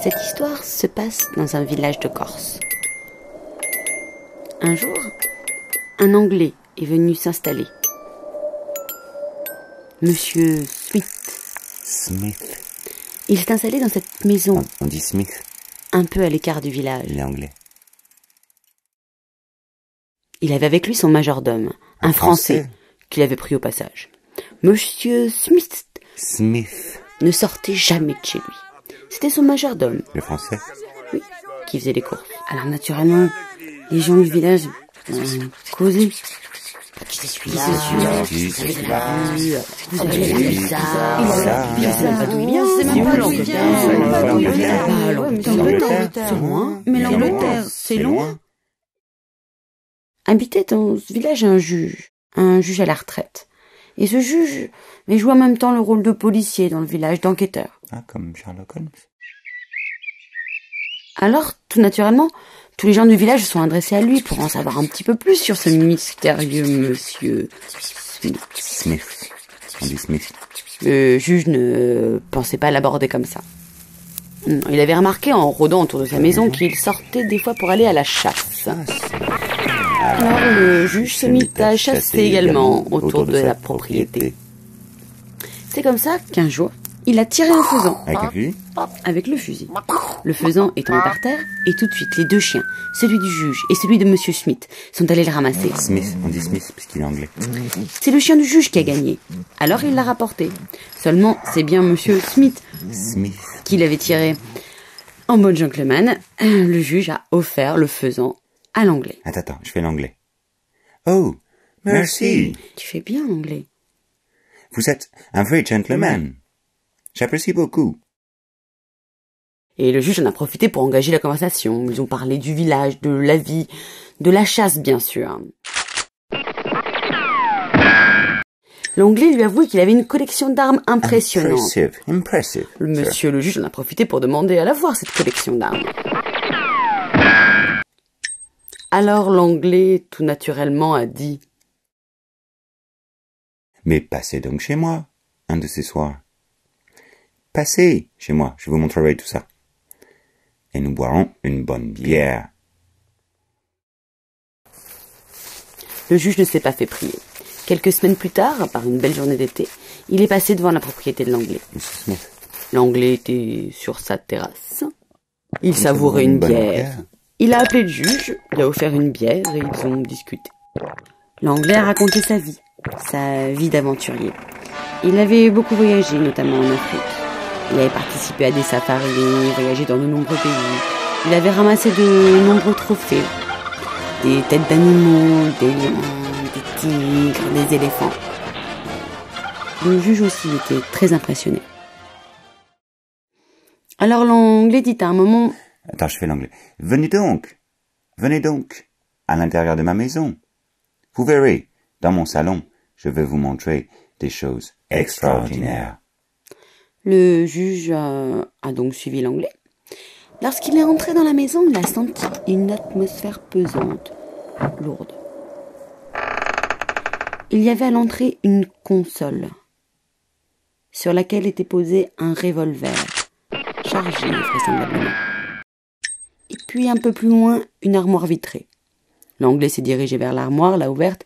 Cette histoire se passe dans un village de Corse. Un jour, un Anglais est venu s'installer. Monsieur Smith. Il s'est installé dans cette maison. On dit Smith. Un peu à l'écart du village. Il est anglais. Il avait avec lui son majordome, un Français, qu'il avait pris au passage. Monsieur Smith ne sortait jamais de chez lui. C'était son majordome. Le Français? Oui, qui faisait les courses. Alors naturellement, les gens du village causaient. Qui c'est celui-là? Vous avez vu ça? D'où il vient? C'est même pas d'où il vient. L'Angleterre, c'est loin. Mais l'Angleterre, c'est loin. Habitait dans ce village un juge à la retraite. Et ce juge jouait en même temps le rôle de policier dans le village, d'enquêteur. Ah, comme Sherlock Holmes. Alors, tout naturellement, tous les gens du village se sont adressés à lui pour en savoir un petit peu plus sur ce mystérieux monsieur Smith. On dit Smith. Le juge ne pensait pas l'aborder comme ça. Non, il avait remarqué en rôdant autour de sa maison qu'il sortait des fois pour aller à la chasse. Alors le juge se mit à chasser également autour de la propriété. C'est comme ça qu'un jour, il a tiré un faisan. Avec un fusil? Avec le fusil. Le faisan est tombé par terre et tout de suite, les deux chiens, celui du juge et celui de Monsieur Smith, sont allés le ramasser. Smith, on dit Smith parce qu'il est anglais. C'est le chien du juge qui a gagné. Alors il l'a rapporté. Seulement, c'est bien Monsieur Smith qui l'avait tiré. En mode gentleman, le juge a offert le faisan à l'anglais. Attends, je fais l'anglais. Oh, merci. Tu fais bien l'anglais. Vous êtes un vrai gentleman. J'apprécie beaucoup. Et le juge en a profité pour engager la conversation. Ils ont parlé du village, de la vie, de la chasse, bien sûr. L'anglais lui a avoué qu'il avait une collection d'armes impressionnante. Impressive. Monsieur le juge en a profité pour demander à la voir, cette collection d'armes. Alors l'anglais, tout naturellement, a dit « Mais passez donc chez moi, un de ces soirs. Passez chez moi, je vous montrerai tout ça. Et nous boirons une bonne bière. » Le juge ne s'est pas fait prier. Quelques semaines plus tard, par une belle journée d'été, il est passé devant la propriété de l'anglais. L'anglais était sur sa terrasse. Il savourait une bière. Il a appelé le juge, il a offert une bière et ils ont discuté. L'anglais a raconté sa vie d'aventurier. Il avait beaucoup voyagé, notamment en Afrique. Il avait participé à des safaris, voyagé dans de nombreux pays. Il avait ramassé de nombreux trophées. Des têtes d'animaux, des lions, des tigres, des éléphants. Le juge aussi était très impressionné. Alors l'anglais dit à un moment... Attends, je fais l'anglais. Venez donc, à l'intérieur de ma maison. Vous verrez, dans mon salon, je vais vous montrer des choses extraordinaires. Le juge a donc suivi l'anglais. Lorsqu'il est entré dans la maison, il a senti une atmosphère pesante, lourde. Il y avait à l'entrée une console, sur laquelle était posé un revolver, chargé vraisemblablement. Et puis un peu plus loin, une armoire vitrée. L'anglais s'est dirigé vers l'armoire, l'a ouverte,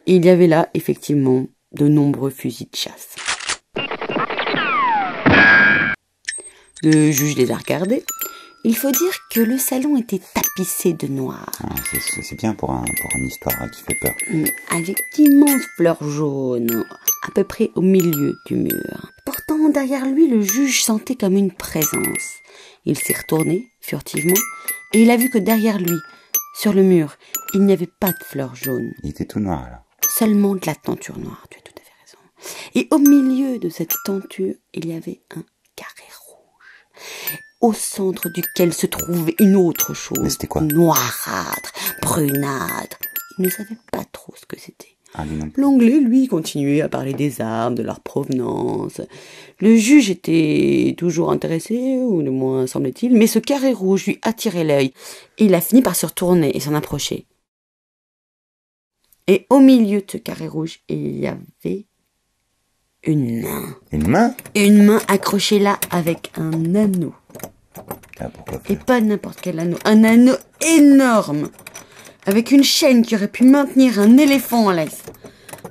et il y avait là, effectivement, de nombreux fusils de chasse. Le juge les a regardés. Il faut dire que le salon était tapissé de noir. Ah, c'est bien pour une histoire qui fait peur. Avec d'immenses fleurs jaunes, à peu près au milieu du mur. Pourtant, derrière lui, le juge sentait comme une présence. Il s'est retourné, furtivement, et il a vu que derrière lui, sur le mur, il n'y avait pas de fleurs jaunes. Il était tout noir, alors. Seulement de la tenture noire, tu as tout à fait raison. Et au milieu de cette tenture, il y avait un carré rouge, au centre duquel se trouvait une autre chose. Mais c'était quoi? Noirâtre, brunâtre. Il ne savait pas trop ce que c'était. Ah, non. L'anglais, lui, continuait à parler des armes, de leur provenance. Le juge était toujours intéressé, ou du moins semblait-il, mais ce carré rouge lui attirait l'œil. Et il a fini par se retourner et s'en approcher. Et au milieu de ce carré rouge, il y avait une main. Une main? Une main accrochée là avec un anneau. Ah, pourquoi Et faire? pas n'importe quel anneau. Un anneau énorme, avec une chaîne qui aurait pu maintenir un éléphant en laisse.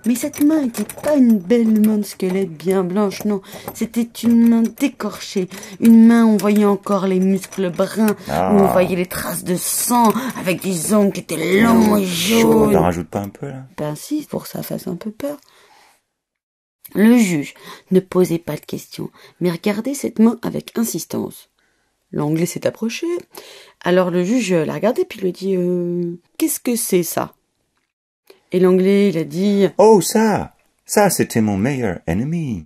Mais cette main n'était pas une belle main de squelette bien blanche, non. C'était une main décorchée. Une main où on voyait encore les muscles bruns, où on voyait les traces de sang, avec des ongles qui étaient longs et jaunes. T'en rajoutes pas un peu, là? Ben si, pour que ça fasse un peu peur. Le juge ne posait pas de questions, mais regardait cette main avec insistance. L'Anglais s'est approché. Alors le juge l'a regardé puis lui a dit qu'est-ce que c'est ça? Et l'Anglais, il a dit Oh, ça, c'était mon meilleur ennemi.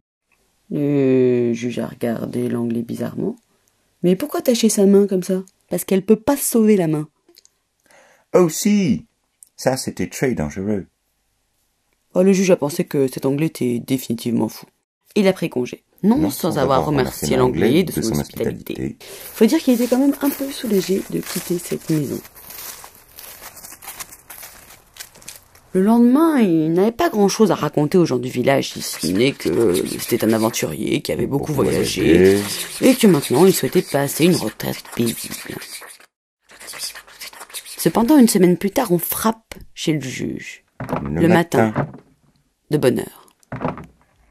Le juge a regardé l'Anglais bizarrement. Mais pourquoi tâcher sa main comme ça? Parce qu'elle peut pas sauver la main. Oh, si, ça, c'était très dangereux. Oh, le juge a pensé que cet Anglais était définitivement fou. Il a pris congé. Non, sans avoir remercié l'Anglais de son hospitalité. Faut dire qu'il était quand même un peu soulagé de quitter cette maison. Le lendemain, il n'avait pas grand-chose à raconter aux gens du village, si ce n'est que c'était un aventurier qui avait beaucoup voyagé et que maintenant il souhaitait passer une retraite paisible. Cependant, une semaine plus tard, on frappe chez le juge. Le matin. De bonne heure.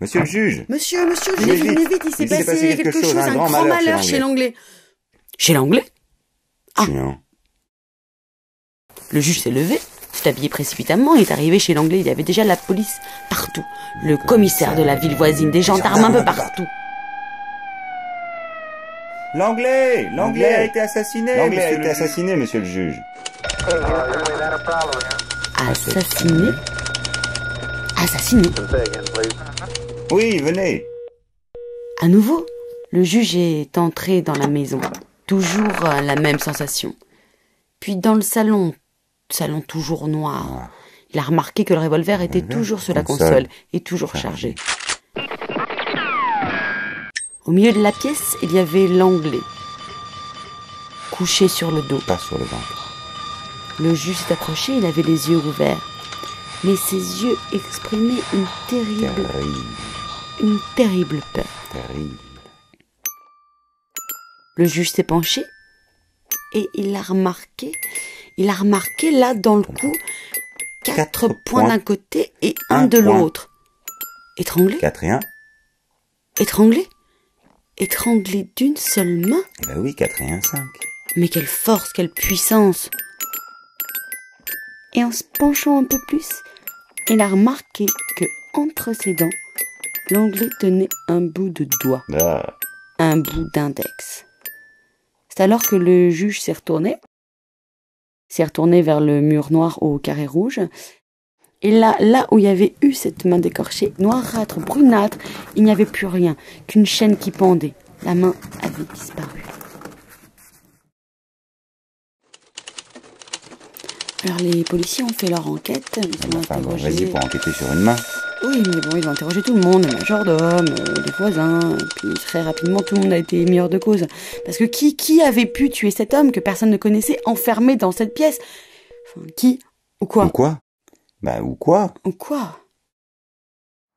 Monsieur le juge! Monsieur, venez vite, il s'est passé quelque chose, un grand malheur chez l'Anglais. Chez l'Anglais? Ah. Non. Le juge s'est levé, s'est habillé précipitamment et est arrivé chez l'Anglais. Il y avait déjà la police partout. Le commissaire de la ville voisine, des gendarmes un peu partout. L'Anglais a été assassiné, monsieur le juge. Assassiné? Assassiné? Oui, venez. À nouveau, le juge est entré dans la maison. Toujours la même sensation. Puis dans le salon toujours noir. Il a remarqué que le revolver était toujours sur la console et toujours chargé. Au milieu de la pièce, il y avait l'Anglais, couché sur le dos. Pas sur le ventre. Le juge s'est approché, il avait les yeux ouverts. Mais ses yeux exprimaient une terrible peur. Terrible. Le juge s'est penché et il a remarqué là dans le cou 4 points d'un côté et un de l'autre. Étranglé? 4 et 1. Étranglé? Étranglé d'une seule main? Eh ben oui, 4 et 1, 5. Mais quelle force, quelle puissance! Et en se penchant un peu plus, il a remarqué que entre ses dents, l'Anglais tenait un bout de doigt, un bout d'index. C'est alors que le juge s'est retourné vers le mur noir au carré rouge. Et là où il y avait eu cette main décorchée, noirâtre, brunâtre, il n'y avait plus rien qu'une chaîne qui pendait. La main avait disparu. Alors les policiers ont fait leur enquête. Ils ont interrogé... Vas-y pour enquêter sur une main. Oui, mais bon, ils ont interrogé tout le monde, le majordome, les voisins, et puis très rapidement tout le monde a été mis hors de cause. Parce que qui avait pu tuer cet homme que personne ne connaissait, enfermé dans cette pièce? Enfin, qui? Ou quoi? Ou quoi? Bah, ou quoi? Ou quoi?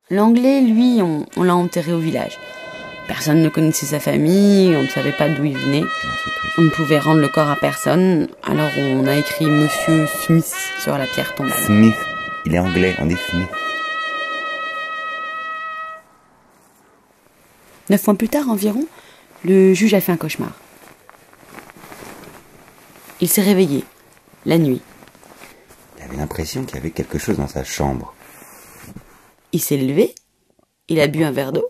L'Anglais, lui, on l'a enterré au village. Personne ne connaissait sa famille, on ne savait pas d'où il venait. On ne pouvait rendre le corps à personne, alors on a écrit Monsieur Smith sur la pierre tombale. Smith, il est anglais, on dit Smith. 9 mois plus tard environ, le juge a fait un cauchemar. Il s'est réveillé, la nuit. Il avait l'impression qu'il y avait quelque chose dans sa chambre. Il s'est levé, il a bu un verre d'eau,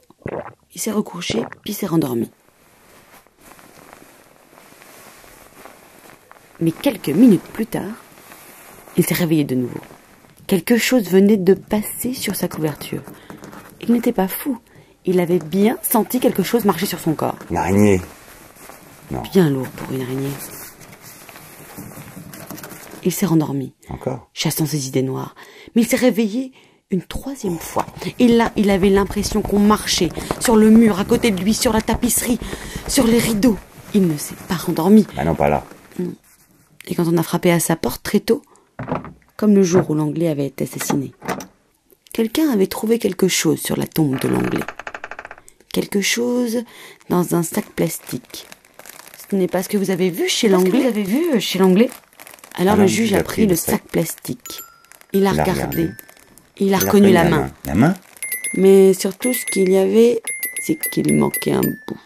il s'est recouché, puis s'est rendormi. Mais quelques minutes plus tard, il s'est réveillé de nouveau. Quelque chose venait de passer sur sa couverture. Il n'était pas fou. Il avait bien senti quelque chose marcher sur son corps. Une araignée. Non. Bien lourd pour une araignée. Il s'est rendormi. Encore? Chassant ses idées noires. Mais il s'est réveillé une 3e fois. Et là, il avait l'impression qu'on marchait sur le mur, à côté de lui, sur la tapisserie, sur les rideaux. Il ne s'est pas rendormi. Ah non, pas là. Non. Et quand on a frappé à sa porte très tôt, comme le jour où l'Anglais avait été assassiné, quelqu'un avait trouvé quelque chose sur la tombe de l'Anglais. Quelque chose dans un sac plastique. Ce n'est pas ce que vous avez vu chez l'anglais. Alors le juge a pris le sac plastique. Il a regardé. Il a reconnu la main. La main? Mais surtout, ce qu'il y avait, c'est qu'il manquait un bout.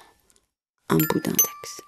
Un bout d'index.